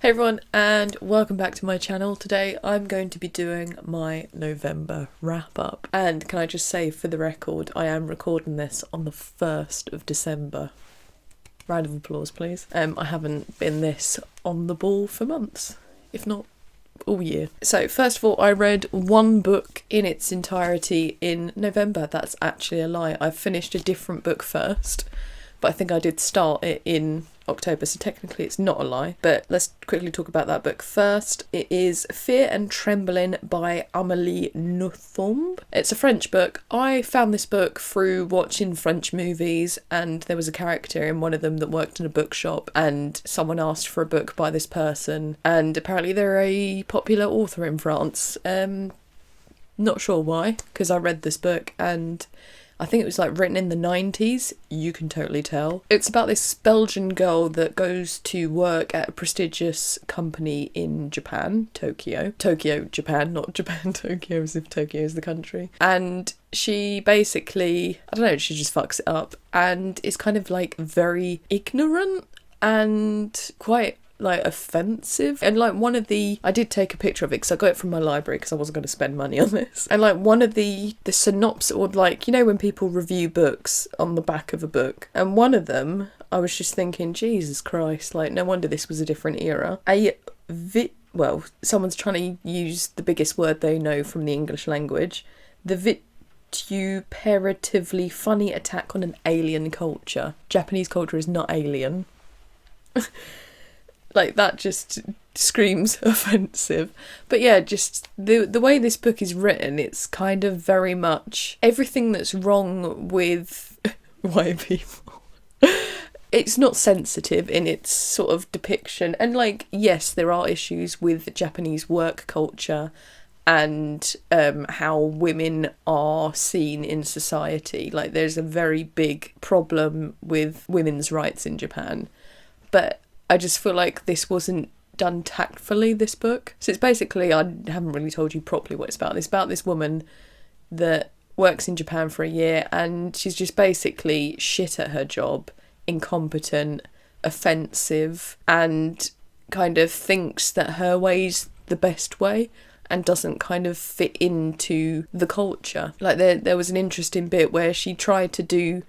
Hey everyone, and welcome back to my channel. Today I'm going to be doing my November wrap up. And can I just say, for the record, I am recording this on the 1st of December. Round of applause, please. I haven't been this on the ball for months, if not all year. So first of all, I read one book in its entirety in November. That's actually a lie. I finished a different book first, but I think I did start it in October, so technically it's not a lie. But let's quickly talk about that book first. It is Fear and Trembling by Amélie Nothomb. It's a French book. I found this book through watching French movies, and there was a character in one of them that worked in a bookshop, and someone asked for a book by this person, and apparently they're a popular author in France. Not sure why, because I read this book and I think it was like written in the 90s, you can totally tell. It's about this Belgian girl that goes to work at a prestigious company in Japan, Tokyo, Japan, not Japan, Tokyo, as if Tokyo is the country. And she basically, I don't know, she just fucks it up and is kind of like very ignorant and quite like offensive. And like one of the, I did take a picture of it because I got it from my library because I wasn't going to spend money on this, and like one of the synopsis, or like, you know when people review books on the back of a book, and one of them I was just thinking, Jesus Christ, like no wonder this was a different era. Well, someone's trying to use the biggest word they know from the English language, the vituperatively funny attack on an alien culture. Japanese culture is not alien. Like, that just screams offensive. But yeah, just the way this book is written, it's kind of very much everything that's wrong with white people. It's not sensitive in its sort of depiction. And like, yes, there are issues with Japanese work culture and how women are seen in society. Like, there's a very big problem with women's rights in Japan. But I just feel like this wasn't done tactfully, this book. So it's basically, I haven't really told you properly what it's about. It's about this woman that works in Japan for a year, and she's just basically shit at her job, incompetent, offensive, and kind of thinks that her way's the best way and doesn't kind of fit into the culture. Like there was an interesting bit where she tried to do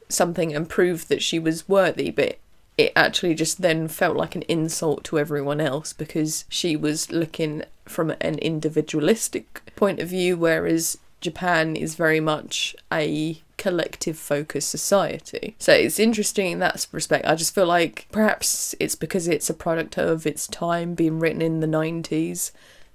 something and prove that she was worthy, but it actually just then felt like an insult to everyone else because she was looking from an individualistic point of view, whereas Japan is very much a collective focused society. So it's interesting in that respect. I just feel like perhaps it's because it's a product of its time, being written in the 90s,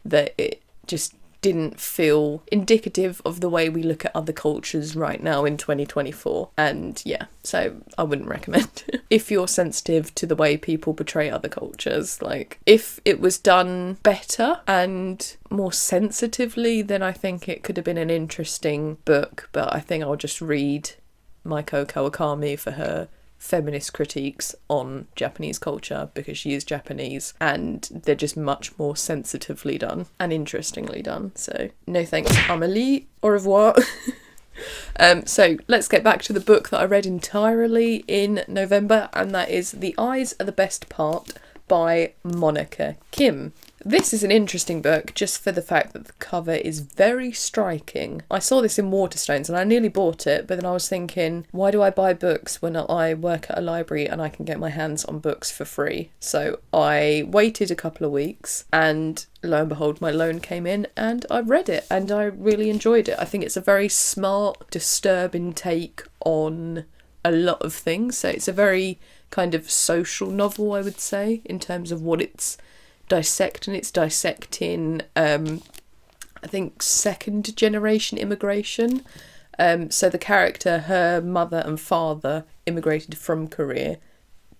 that it just didn't feel indicative of the way we look at other cultures right now in 2024. And yeah, so I wouldn't recommend it. If you're sensitive to the way people portray other cultures, like if it was done better and more sensitively, then I think it could have been an interesting book. But I think I'll just read Maiko Kawakami for her feminist critiques on Japanese culture because she is Japanese and they're just much more sensitively done and interestingly done. So no thanks, Amélie, au revoir. So let's get back to the book that I read entirely in November, and that is The Eyes Are the Best Part by Monika Kim. This is an interesting book just for the fact that the cover is very striking. I saw this in Waterstones and I nearly bought it, but then I was thinking, why do I buy books when I work at a library and I can get my hands on books for free? So I waited a couple of weeks and lo and behold, my loan came in and I read it and I really enjoyed it. I think it's a very smart, disturbing take on a lot of things. So it's a very kind of social novel, I would say, in terms of what it's dissecting. It's dissecting I think second generation immigration. So the character, her mother and father immigrated from Korea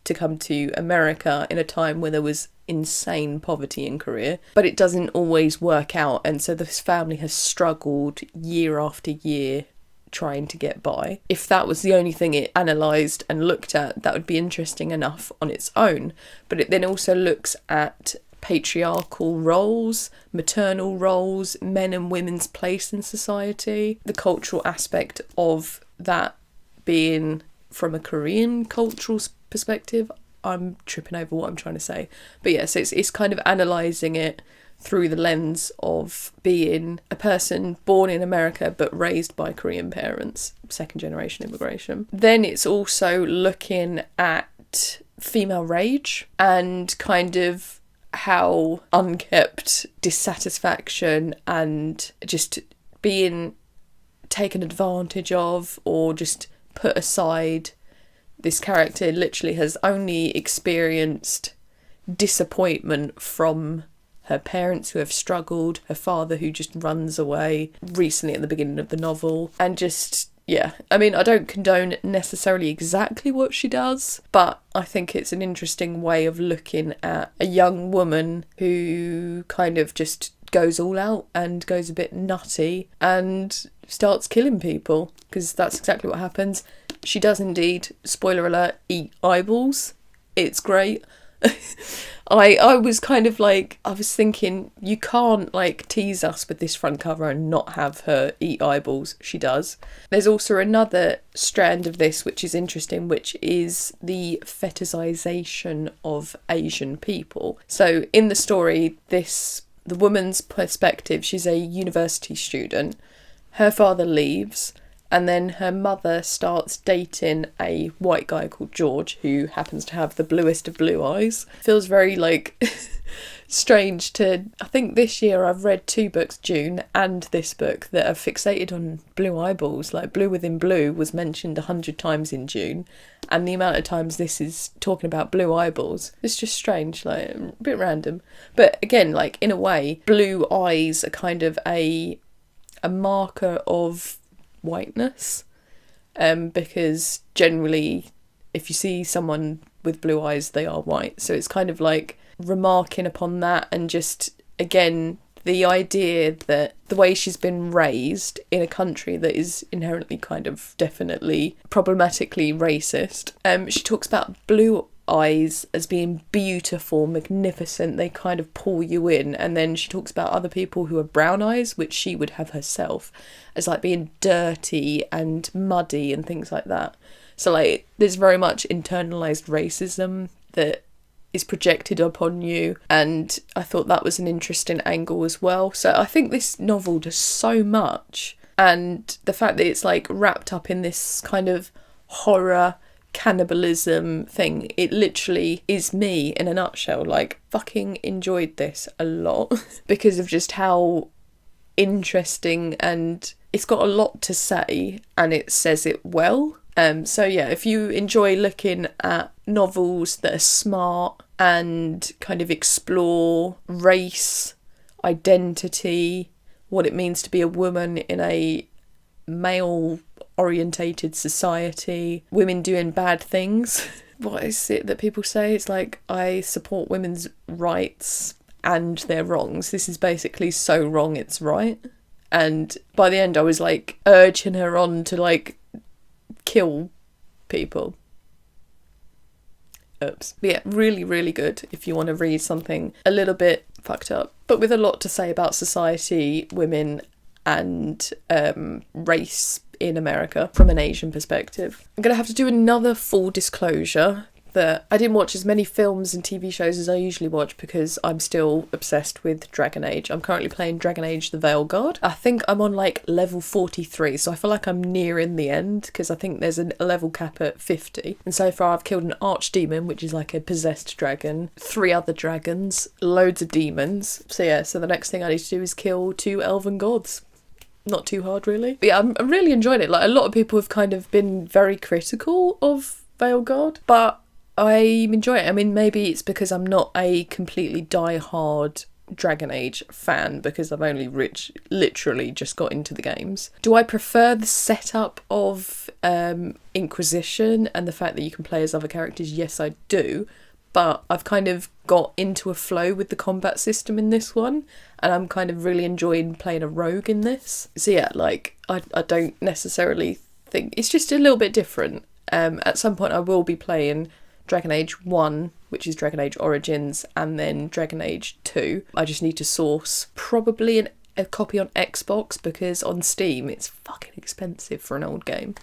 to come to America in a time where there was insane poverty in Korea, but it doesn't always work out, and so this family has struggled year after year trying to get by. If that was the only thing it analysed and looked at, that would be interesting enough on its own, but it then also looks at patriarchal roles, maternal roles, men and women's place in society, the cultural aspect of that being from a Korean cultural perspective. I'm tripping over what I'm trying to say. But yeah, so it's kind of analysing it through the lens of being a person born in America but raised by Korean parents, second generation immigration. Then it's also looking at female rage and kind of how unkept dissatisfaction and just being taken advantage of or just put aside. This character literally has only experienced disappointment from her parents who have struggled, her father who just runs away recently at the beginning of the novel, and just, yeah, I mean, I don't condone necessarily exactly what she does, but I think it's an interesting way of looking at a young woman who kind of just goes all out and goes a bit nutty and starts killing people, because that's exactly what happens. She does indeed, spoiler alert, eat eyeballs. It's great. I was kind of like, I was thinking, you can't like tease us with this front cover and not have her eat eyeballs. She does. There's also another strand of this which is interesting, which is the fetishization of Asian people. So in the story, the woman's perspective, she's a university student. Her father leaves, and then her mother starts dating a white guy called George, who happens to have the bluest of blue eyes. Feels very, like, strange to... I think this year I've read 2 books, Dune and this book, that are fixated on blue eyeballs. Like, blue within blue was mentioned 100 times in Dune, and the amount of times this is talking about blue eyeballs, it's just strange, like, a bit random. But again, like, in a way, blue eyes are kind of a marker of whiteness, because generally if you see someone with blue eyes, they are white. So it's kind of like remarking upon that, and just again the idea that the way she's been raised in a country that is inherently kind of definitely problematically racist. She talks about blue eyes as being beautiful, magnificent, they kind of pull you in. And then she talks about other people who have brown eyes, which she would have herself, as like being dirty and muddy and things like that. So like there's very much internalized racism that is projected upon you, and I thought that was an interesting angle as well. So I think this novel does so much, and the fact that it's like wrapped up in this kind of horror cannibalism thing, it literally is me in a nutshell. Like, fucking enjoyed this a lot because of just how interesting, and it's got a lot to say and it says it well. So yeah, if you enjoy looking at novels that are smart and kind of explore race, identity, what it means to be a woman in a male orientated society, women doing bad things. What is it that people say? It's like, I support women's rights and their wrongs. This is basically so wrong it's right. And by the end I was like urging her on to like kill people. Oops. But yeah, really, really good if you want to read something a little bit fucked up, but with a lot to say about society, women, and race in America from an Asian perspective. I'm going to have to do another full disclosure that I didn't watch as many films and TV shows as I usually watch because I'm still obsessed with Dragon Age. I'm currently playing Dragon Age the Veilguard. I think I'm on like level 43, so I feel like I'm nearing the end because I think there's a level cap at 50. And so far I've killed an archdemon, which is like a possessed dragon, 3 other dragons, loads of demons. So yeah, so the next thing I need to do is kill 2 elven gods. Not too hard, really. But yeah, I'm really enjoying it. Like, a lot of people have kind of been very critical of Veilguard, but I'm enjoying it. I mean, maybe it's because I'm not a completely die-hard Dragon Age fan because I've only literally just got into the games. Do I prefer the setup of Inquisition and the fact that you can play as other characters? Yes, I do. But I've kind of got into a flow with the combat system in this one, and I'm kind of really enjoying playing a rogue in this. So yeah, like, I don't necessarily think... It's just a little bit different. At some point I will be playing Dragon Age 1, which is Dragon Age Origins, and then Dragon Age 2. I just need to source probably a copy on Xbox, because on Steam it's fucking expensive for an old game.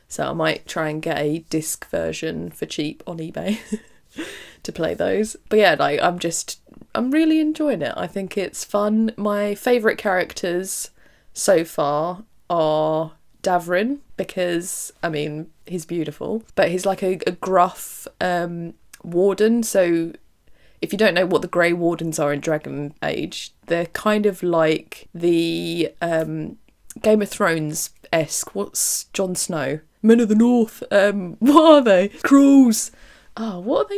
So I might try and get a disc version for cheap on eBay. to play those. But yeah, like I'm really enjoying it. I think it's fun. My favourite characters so far are Davrin, because, I mean, he's beautiful, but he's like a gruff warden. So if you don't know what the Grey Wardens are in Dragon Age, they're kind of like the Game of Thrones-esque. What's Jon Snow? Men of the North. What are they? Krulls. Oh, what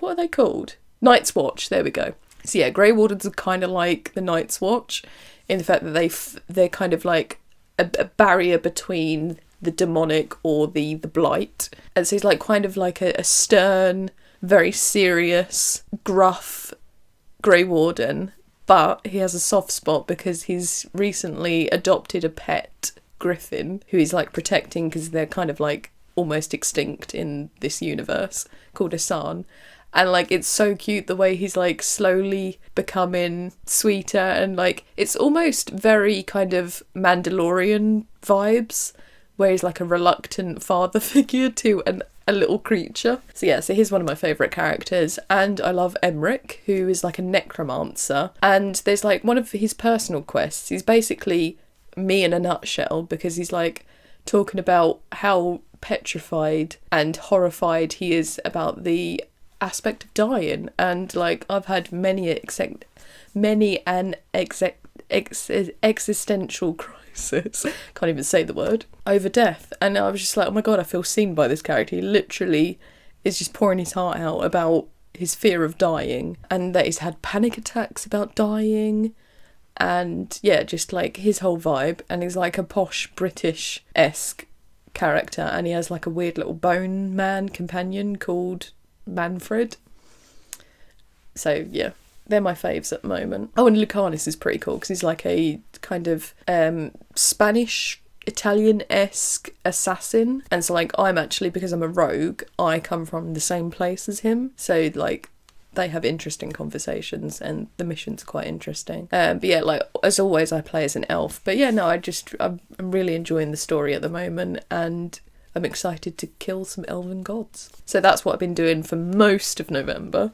are they called? Night's Watch. There we go. So yeah, Grey Wardens are kind of like the Night's Watch in the fact that they're kind of like a barrier between the demonic or the blight. And so he's like kind of like a stern, very serious, gruff Grey Warden, but he has a soft spot because he's recently adopted a pet griffin who he's like protecting because they're kind of like almost extinct in this universe, called Asan. And like it's so cute the way he's like slowly becoming sweeter, and like it's almost very kind of Mandalorian vibes, where he's like a reluctant father figure to a little creature. So yeah, so he's one of my favourite characters. And I love Emmerich, who is like a necromancer, and there's like one of his personal quests. He's basically me in a nutshell, because he's like talking about how petrified and horrified he is about the aspect of dying, and like I've had many existential crisis, can't even say the word, over death, and I was just like, oh my god, I feel seen by this character. He literally is just pouring his heart out about his fear of dying, and that he's had panic attacks about dying, and yeah, just like his whole vibe. And he's like a posh British-esque character, and he has like a weird little bone man companion called Manfred. So yeah, they're my faves at the moment. Oh, and Lucanus is pretty cool because he's like a kind of Spanish Italian-esque assassin, and so like I'm actually, because I'm a rogue, I come from the same place as him, so like they have interesting conversations and the missions are quite interesting. But yeah, like as always I play as an elf. But yeah, no, I'm really enjoying the story at the moment, and I'm excited to kill some elven gods. So that's what I've been doing for most of November.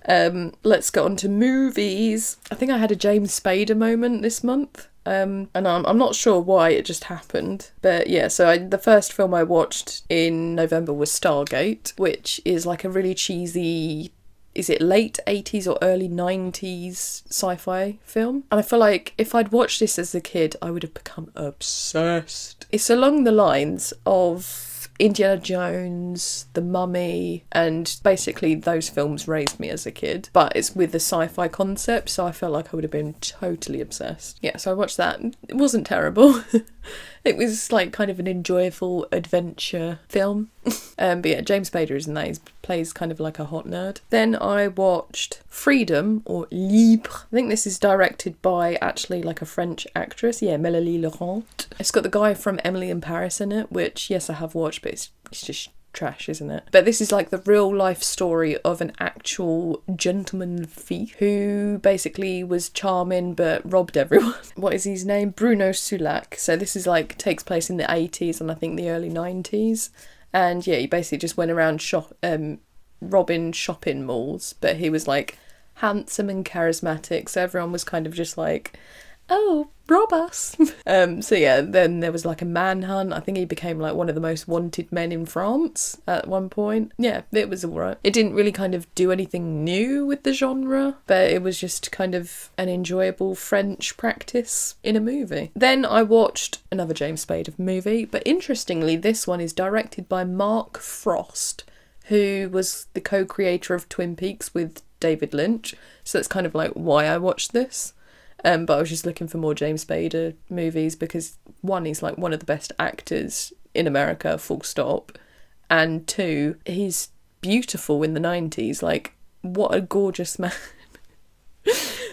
Let's get on to movies. I think I had a James Spader moment this month. And I'm not sure why, it just happened. But yeah, so the first film I watched in November was Stargate, which is like a really cheesy, is it late 80s or early 90s sci-fi film? And I feel like if I'd watched this as a kid, I would have become obsessed. It's along the lines of Indiana Jones, The Mummy, and basically those films raised me as a kid, but it's with the sci-fi concept, so I felt like I would have been totally obsessed. Yeah, so I watched that. It wasn't terrible. It was like kind of an enjoyable adventure film. But yeah, James Spader is in that. He plays kind of like a hot nerd. Then I watched Freedom, or Libre. I think this is directed by actually like a French actress. Yeah, Mélanie Laurent. It's got the guy from Emily in Paris in it, which yes, I have watched, but it's just trash, isn't it? But this is like the real life story of an actual gentleman thief who basically was charming but robbed everyone. What is his name? Bruno Sulac. So this is like takes place in the 80s and I think the early 90s. And yeah, he basically just went around robbing shopping malls, but he was like handsome and charismatic, so everyone was kind of just like, oh, rob us. So yeah, then there was like a manhunt. I think he became like one of the most wanted men in France at one point. Yeah, it was alright. It didn't really kind of do anything new with the genre, but it was just kind of an enjoyable French practice in a movie. Then I watched another James Spader movie, but interestingly this one is directed by Mark Frost, who was the co-creator of Twin Peaks with David Lynch. So that's kind of like why I watched this. But I was just looking for more James Spader movies because one, he's like one of the best actors in America, full stop. And two, he's beautiful in the 90s. Like, what a gorgeous man.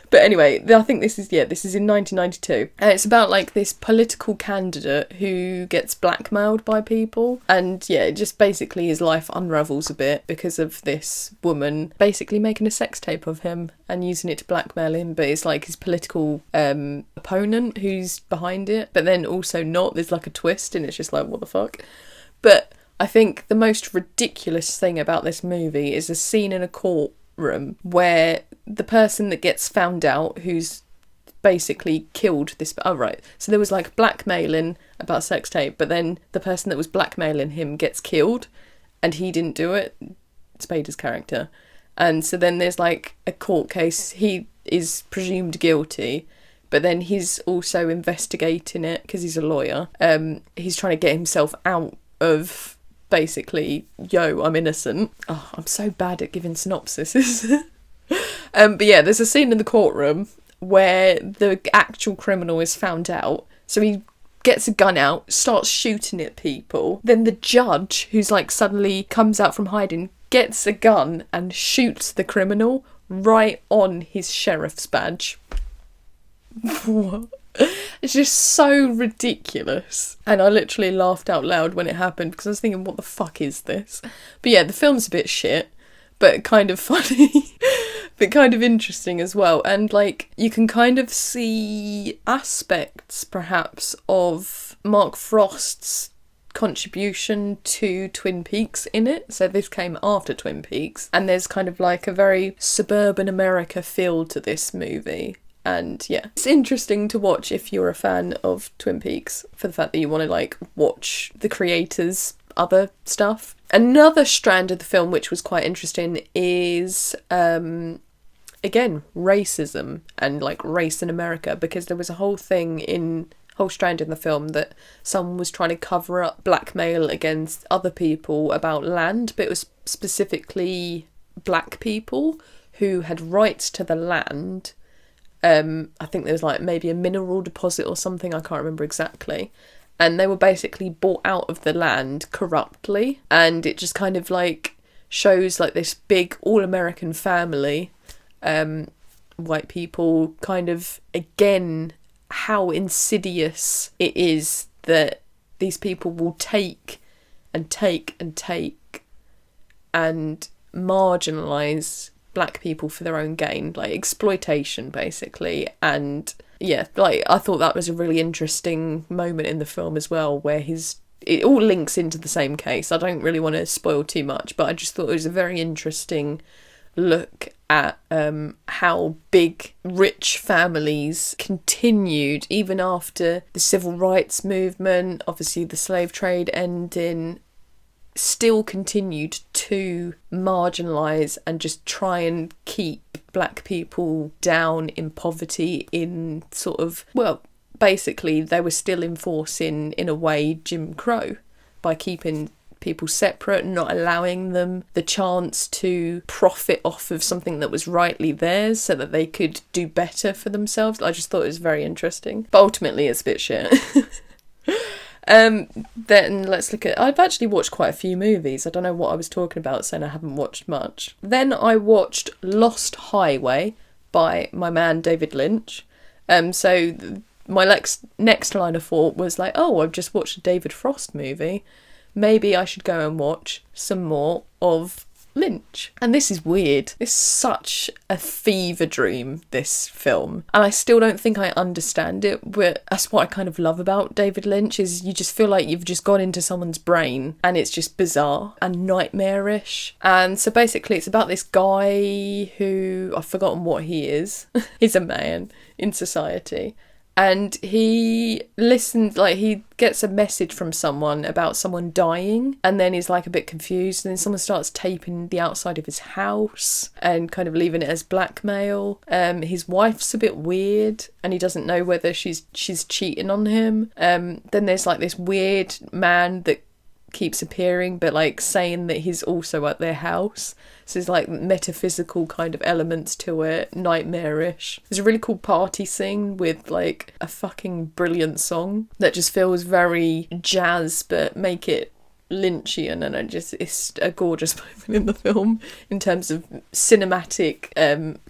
But anyway, I think this is in 1992. And it's about like this political candidate who gets blackmailed by people. And yeah, just basically his life unravels a bit because of this woman basically making a sex tape of him and using it to blackmail him. But it's like his political opponent who's behind it. But then also not. There's like a twist and it's just like, what the fuck? But I think the most ridiculous thing about this movie is a scene in a courtroom where the person that gets found out, who's basically killed this... Oh, right. So there was like blackmailing about sex tape, but then the person that was blackmailing him gets killed and he didn't do it. Spader's character. And so then there's like a court case. He is presumed guilty, but then he's also investigating it because he's a lawyer. He's trying to get himself out of basically, yo, I'm innocent. Oh, I'm so bad at giving synopsis. But yeah, there's a scene in the courtroom where the actual criminal is found out. So he gets a gun out, starts shooting at people. Then the judge, who's like suddenly comes out from hiding, gets a gun and shoots the criminal right on his sheriff's badge. What? It's just so ridiculous. And I literally laughed out loud when it happened because I was thinking, what the fuck is this? But yeah, the film's a bit shit, but kind of funny. But kind of interesting as well. And like, you can kind of see aspects perhaps of Mark Frost's contribution to Twin Peaks in it. So this came after Twin Peaks, and there's kind of like a very suburban America feel to this movie. And yeah, it's interesting to watch if you're a fan of Twin Peaks, for the fact that you want to like watch the creators' other stuff. Another strand of the film which was quite interesting is again, racism and like race in America, because there was a whole strand in the film that someone was trying to cover up blackmail against other people about land, but it was specifically black people who had rights to the land. I think there was like maybe a mineral deposit or something, I can't remember exactly. And they were basically bought out of the land corruptly. And it just kind of like shows like this big all-American family, white people, kind of, again, how insidious it is that these people will take and take and take and marginalise black people for their own gain, like exploitation basically. And yeah, like I thought that was a really interesting moment in the film as well, where it all links into the same case. I don't really want to spoil too much, but I just thought it was a very interesting look at how big rich families continued even after the civil rights movement, obviously the slave trade ending, still continued to marginalise and just try and keep black people down in poverty, in sort of, well, basically they were still enforcing, in a way, Jim Crow by keeping people separate, not allowing them the chance to profit off of something that was rightly theirs so that they could do better for themselves. I just thought it was very interesting. But ultimately it's a bit shit. Then let's look at... I've actually watched quite a few movies. I don't know what I was talking about saying I haven't watched much. Then I watched Lost Highway by my man David Lynch. So my next line of thought was like, oh, I've just watched a David Frost movie. Maybe I should go and watch some more of Lynch. And this is weird. It's such a fever dream, this film. And I still don't think I understand it, but that's what I kind of love about David Lynch, is you just feel like you've just gone into someone's brain and it's just bizarre and nightmarish. And so basically it's about this guy who, I've forgotten what he is. He's a man in society. And he listens, like he gets a message from someone about someone dying, and then he's like a bit confused, and then someone starts taping the outside of his house and kind of leaving it as blackmail. His wife's a bit weird and he doesn't know whether she's cheating on him. Then there's like this weird man that keeps appearing but like saying that he's also at their house. So there's like metaphysical kind of elements to it, nightmarish. There's a really cool party scene with like a fucking brilliant song that just feels very jazz but make it Lynchian, and it's a gorgeous moment in the film in terms of cinematic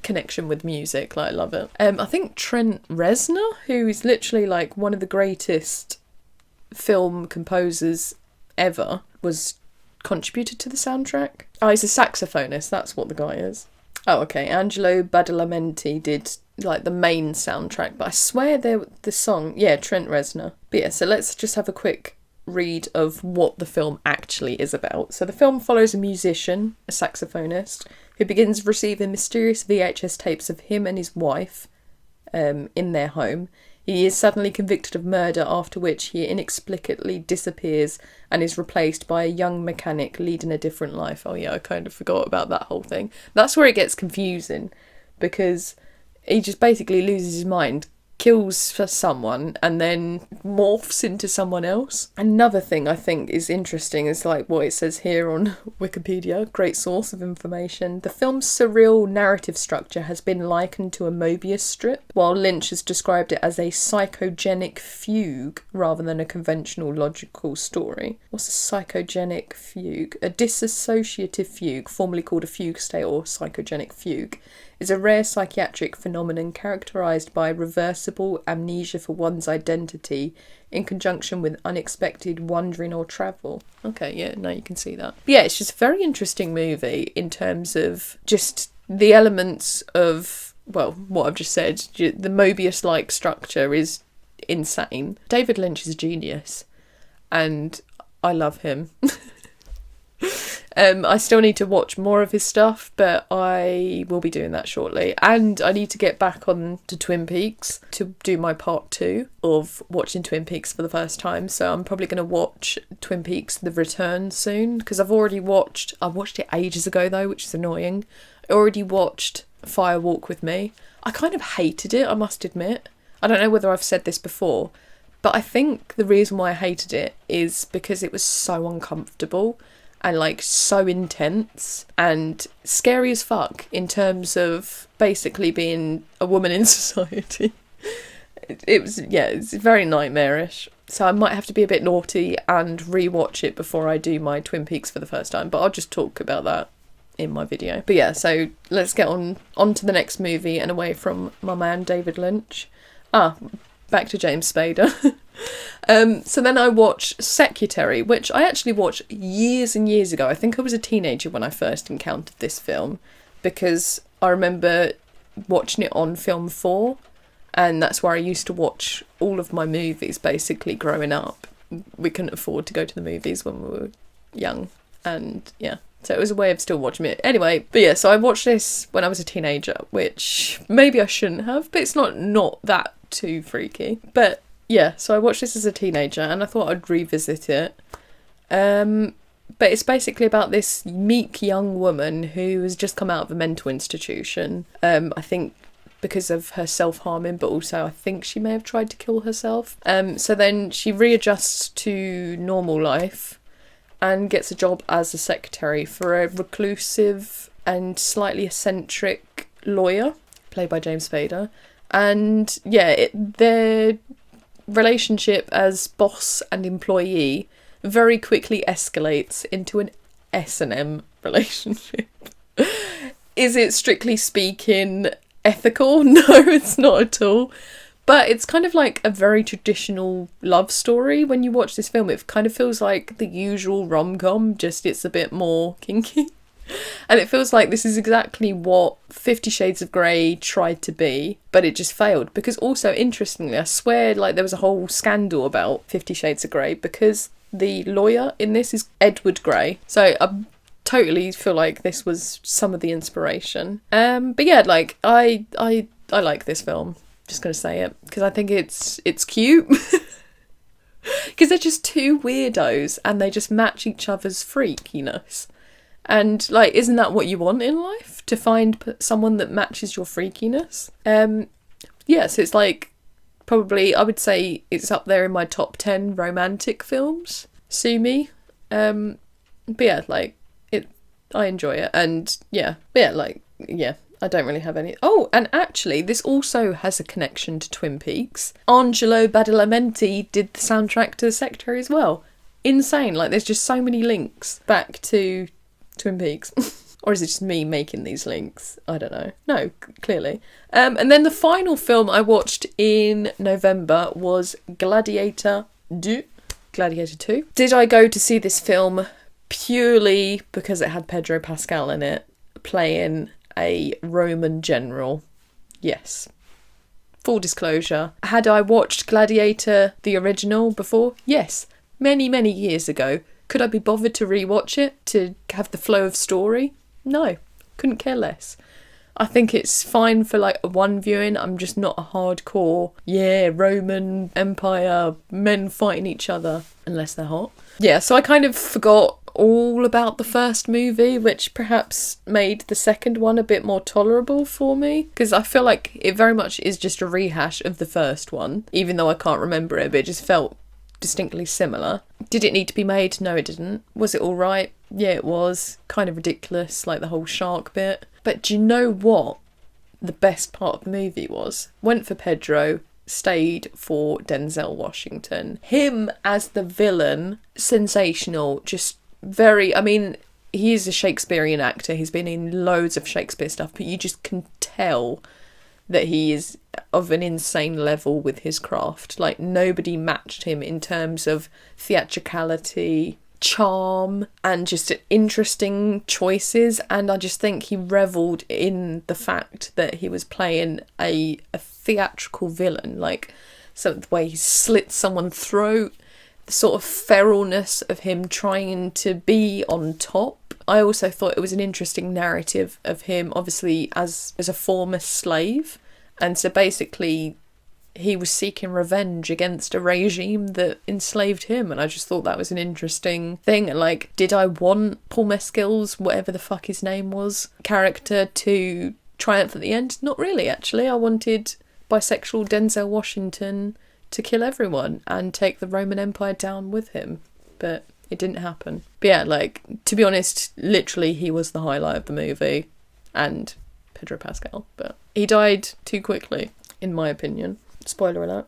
connection with music. Like, I love it. I think Trent Reznor, who is literally like one of the greatest film composers ever, was contributed to the soundtrack. Oh, he's a saxophonist, that's what the guy is. Oh, okay, Angelo Badalamenti did like the main soundtrack, but I swear the song, yeah, Trent Reznor. But yeah, so let's just have a quick read of what the film actually is about. So the film follows a musician, a saxophonist, who begins receiving mysterious VHS tapes of him and his wife in their home. He is suddenly convicted of murder, after which he inexplicably disappears and is replaced by a young mechanic leading a different life. Oh yeah, I kind of forgot about that whole thing. That's where it gets confusing, because he just basically loses his mind, kills for someone, and then morphs into someone else. Another thing I think is interesting is like what it says here on Wikipedia, great source of information. The film's surreal narrative structure has been likened to a Mobius strip, while Lynch has described it as a psychogenic fugue rather than a conventional logical story. What's a psychogenic fugue? A dissociative fugue, formerly called a fugue state or psychogenic fugue, is a rare psychiatric phenomenon characterised by reversible amnesia for one's identity in conjunction with unexpected wandering or travel. Okay, yeah, no, you can see that. But yeah, it's just a very interesting movie in terms of just the elements of, well, what I've just said. The Mobius-like structure is insane. David Lynch is a genius, and I love him. I still need to watch more of his stuff, but I will be doing that shortly. And I need to get back on to Twin Peaks to do my part 2 of watching Twin Peaks for the first time. So I'm probably going to watch Twin Peaks The Return soon, because I watched it ages ago though, which is annoying. I already watched Fire Walk with Me. I kind of hated it, I must admit. I don't know whether I've said this before, but I think the reason why I hated it is because it was so uncomfortable and like so intense and scary as fuck in terms of basically being a woman in society. It's very nightmarish. So I might have to be a bit naughty and rewatch it before I do my Twin Peaks for the first time, but I'll just talk about that in my video. But yeah, so let's get on to the next movie and away from my man David Lynch. Back to James Spader. So then I watched Secretary, which I actually watched years and years ago. I think I was a teenager when I first encountered this film, because I remember watching it on Film 4, and that's where I used to watch all of my movies basically growing up. We couldn't afford to go to the movies when we were young, and yeah, so it was a way of still watching it. Anyway, but yeah, so I watched this when I was a teenager, which maybe I shouldn't have, but it's not that too freaky. But yeah, so I watched this as a teenager and I thought I'd revisit it. But it's basically about this meek young woman who has just come out of a mental institution. I think because of her self-harming, but also I think she may have tried to kill herself. So then she readjusts to normal life and gets a job as a secretary for a reclusive and slightly eccentric lawyer, played by James Spader. And yeah, their relationship as boss and employee very quickly escalates into an S&M relationship. Is it strictly speaking ethical? No, it's not at all. But it's kind of like a very traditional love story. When you watch this film, it kind of feels like the usual rom-com, just it's a bit more kinky. And it feels like this is exactly what 50 Shades of Grey tried to be, but it just failed. Because also, interestingly, I swear like there was a whole scandal about 50 Shades of Grey because the lawyer in this is Edward Grey. So I totally feel like this was some of the inspiration. But yeah, like I like this film. Just gonna say it because I think it's cute. Because they're just two weirdos and they just match each other's freakiness. And, like, isn't that what you want in life? To find someone that matches your freakiness? Yeah, so it's, like, probably, I would say it's up there in my top 10 romantic films. Sue me. But yeah, like, I enjoy it. And, yeah. But yeah, like, yeah, I don't really have any... Oh, and actually, this also has a connection to Twin Peaks. Angelo Badalamenti did the soundtrack to The Secretary as well. Insane. Like, there's just so many links back to Twin Peaks. Or is it just me making these links? I don't know. No, clearly. And then the final film I watched in November was Gladiator 2. Gladiator 2. Did I go to see this film purely because it had Pedro Pascal in it, playing a Roman general? Yes. Full disclosure. Had I watched Gladiator, the original, before? Yes. many, many years ago. Could I be bothered to rewatch it to have the flow of story? No, couldn't care less. I think it's fine for like a one viewing. I'm just not a hardcore, Roman Empire, men fighting each other, unless they're hot. Yeah, so I kind of forgot all about the first movie, which perhaps made the second one a bit more tolerable for me, because I feel like it very much is just a rehash of the first one, even though I can't remember it, but it just felt distinctly similar. Did it need to be made? No, it didn't. Was it alright? Yeah, it was. Kind of ridiculous, like the whole shark bit. But do you know what the best part of the movie was? Went for Pedro, stayed for Denzel Washington. Him as the villain, sensational, just very, I mean, he is a Shakespearean actor. He's been in loads of Shakespeare stuff, but you just can tell that he is of an insane level with his craft. Like, nobody matched him in terms of theatricality, charm, and just interesting choices. And I just think he revelled in the fact that he was playing a theatrical villain. Like, so the way he slit someone's throat, the sort of feralness of him trying to be on top. I also thought it was an interesting narrative of him, obviously, as a former slave. And so basically, he was seeking revenge against a regime that enslaved him. And I just thought that was an interesting thing. Like, did I want Paul Mescal's, whatever the fuck his name was, character to triumph at the end? Not really, actually. I wanted bisexual Denzel Washington to kill everyone and take the Roman Empire down with him. But it didn't happen. But yeah, like, to be honest, literally he was the highlight of the movie, and Pedro Pascal. But he died too quickly, in my opinion. Spoiler alert.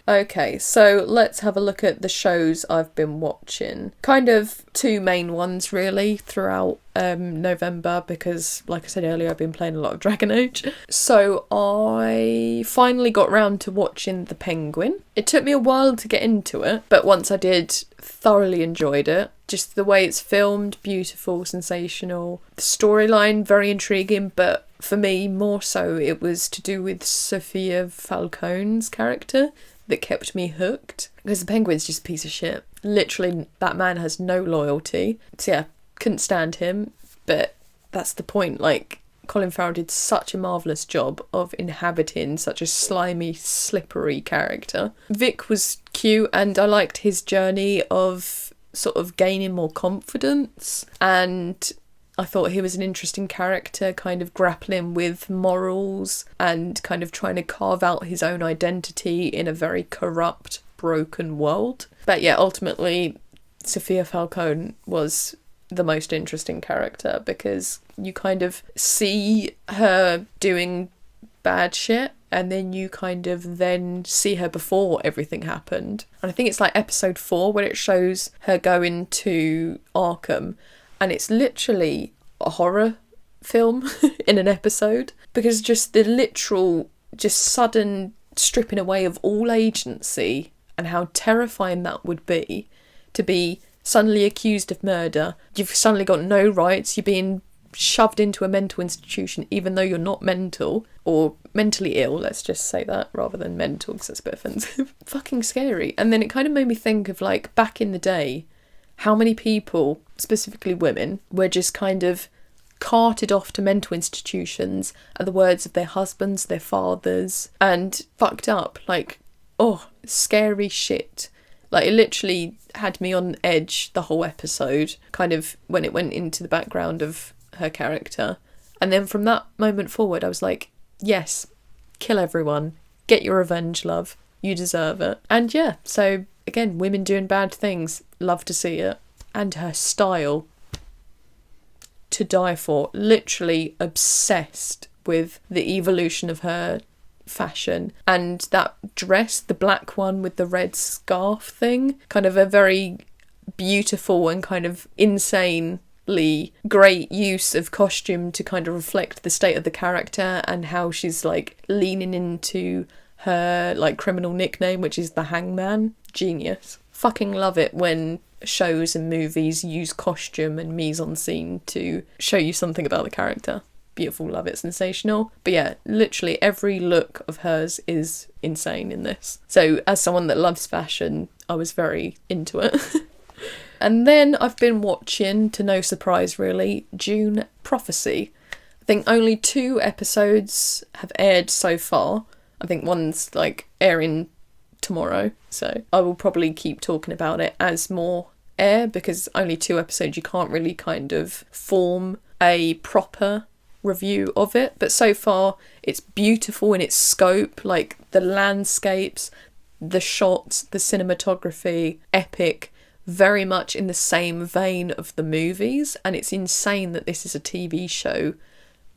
Okay, so let's have a look at the shows I've been watching. Kind of two main ones, really, throughout November, because, like I said earlier, I've been playing a lot of Dragon Age. So I finally got round to watching The Penguin. It took me a while to get into it, but once I did, thoroughly enjoyed it. Just the way it's filmed, beautiful, sensational. The storyline, very intriguing, but for me, more so, it was to do with Sofia Falcone's character that kept me hooked. Because the Penguin's just a piece of shit. Literally, that man has no loyalty. So yeah, couldn't stand him. But that's the point. Like, Colin Farrell did such a marvellous job of inhabiting such a slimy, slippery character. Vic was cute, and I liked his journey of sort of gaining more confidence, and I thought he was an interesting character, kind of grappling with morals and kind of trying to carve out his own identity in a very corrupt, broken world. But yeah, ultimately, Sofia Falcone was the most interesting character, because you kind of see her doing bad shit, and then you kind of then see her before everything happened. And I think it's like episode 4 where it shows her going to Arkham, and it's literally a horror film in an episode, because just the literal, just sudden stripping away of all agency, and how terrifying that would be, to be suddenly accused of murder. You've suddenly got no rights, you're being shoved into a mental institution even though you're not mental, or mentally ill, let's just say that, rather than mental, because that's a bit offensive. Fucking scary. And then it kind of made me think of, like, back in the day, how many people, specifically women, were just kind of carted off to mental institutions at the words of their husbands, their fathers, and fucked up. Like, oh, scary shit. Like, it literally had me on edge the whole episode, kind of when it went into the background of her character. And then from that moment forward, I was like, yes, kill everyone. Get your revenge, love. You deserve it. And yeah, so again, women doing bad things. Love to see it. And her style, to die for. Literally obsessed with the evolution of her fashion. And that dress, the black one with the red scarf thing, kind of a very beautiful and kind of insanely great use of costume to kind of reflect the state of the character, and how she's like leaning into her like criminal nickname, which is the Hangman. Genius. Fucking love it when shows and movies use costume and mise-en-scene to show you something about the character. Beautiful, love it, sensational. But yeah, literally every look of hers is insane in this. So as someone that loves fashion, I was very into it. And then I've been watching, to no surprise really, Dune Prophecy. I think only 2 episodes have aired so far. I think one's like airing tomorrow, so I will probably keep talking about it as more air, because only 2 episodes, you can't really kind of form a proper review of it. But so far it's beautiful in its scope, like the landscapes, the shots, the cinematography, epic, very much in the same vein of the movies. And it's insane that this is a TV show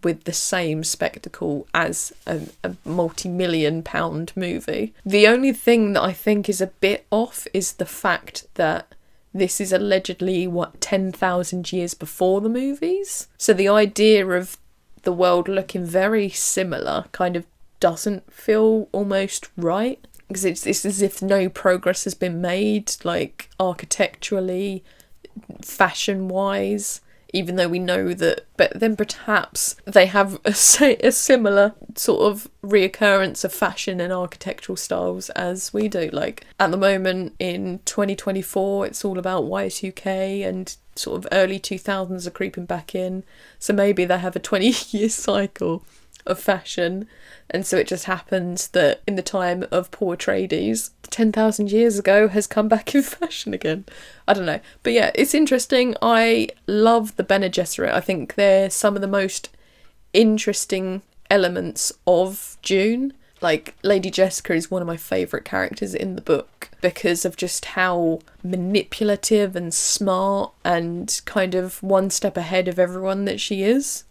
with the same spectacle as a multi-million pound movie. The only thing that I think is a bit off is the fact that this is allegedly, 10,000 years before the movies? So the idea of the world looking very similar kind of doesn't feel almost right. Because it's as if no progress has been made, like architecturally, fashion-wise, even though we know that. But then perhaps they have a similar sort of reoccurrence of fashion and architectural styles as we do. Like at the moment in 2024, it's all about Y2K, and sort of early 2000s are creeping back in. So maybe they have a 20-year cycle of fashion, and so it just happens that in the time of Poor Atreides, 10,000 years ago, has come back in fashion again. I don't know, but yeah, it's interesting. I love the Bene Gesserit. I think they're some of the most interesting elements of Dune. Like Lady Jessica is one of my favourite characters in the book because of just how manipulative and smart and kind of one step ahead of everyone that she is.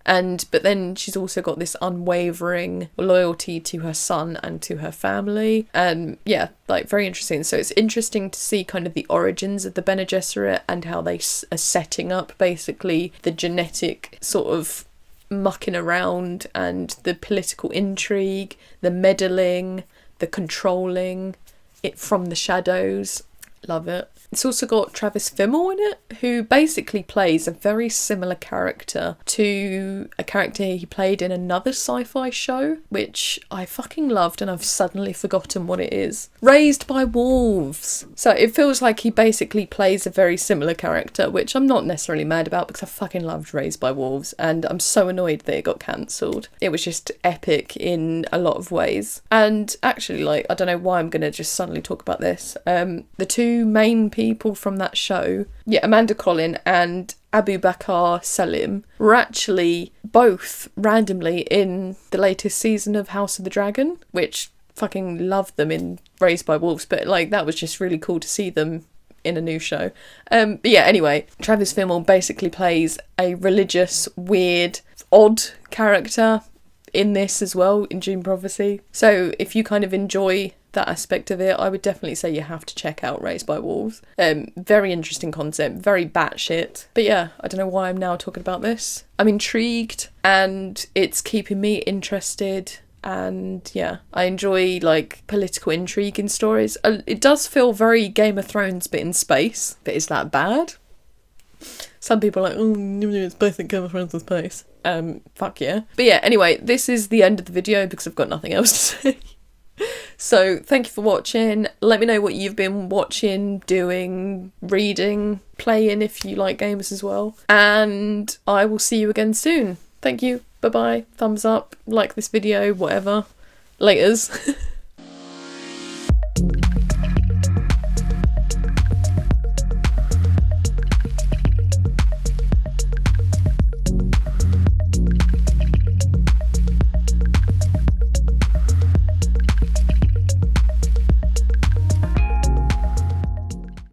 But then she's also got this unwavering loyalty to her son and to her family. And yeah, like very interesting. So it's interesting to see kind of the origins of the Bene Gesserit and how they are setting up basically the genetic sort of mucking around and the political intrigue, the meddling, the controlling it from the shadows. Love it. It's also got Travis Fimmel in it, who basically plays a very similar character to a character he played in another sci-fi show, which I fucking loved and I've suddenly forgotten what it is. Raised by Wolves. So it feels like he basically plays a very similar character, which I'm not necessarily mad about because I fucking loved Raised by Wolves, and I'm so annoyed that it got cancelled. It was just epic in a lot of ways. And actually, like, I don't know why I'm going to just suddenly talk about this. The 2 main people from that show, Amanda Collin and Abu Bakr Salim, were actually both randomly in the latest season of House of the Dragon, which fucking loved them in Raised by Wolves, but like that was just really cool to see them in a new show. But yeah, anyway, Travis Fimmel basically plays a religious, weird, odd character in this as well, in Dune Prophecy. So if you kind of enjoy that aspect of it, I would definitely say you have to check out Raised by Wolves. Very interesting concept, very batshit. But yeah, I don't know why I'm now talking about this. I'm intrigued and it's keeping me interested, and yeah, I enjoy like political intrigue in stories. It does feel very Game of Thrones but in space, but is that bad? Some people are like, oh, it's basic Game of Thrones in space. Fuck yeah. But yeah, anyway, this is the end of the video because I've got nothing else to say. So thank you for watching. Let me know what you've been watching, doing, reading, playing if you like games as well. And I will see you again soon. Thank you. Bye bye. Thumbs up. Like this video. Whatever. Laters.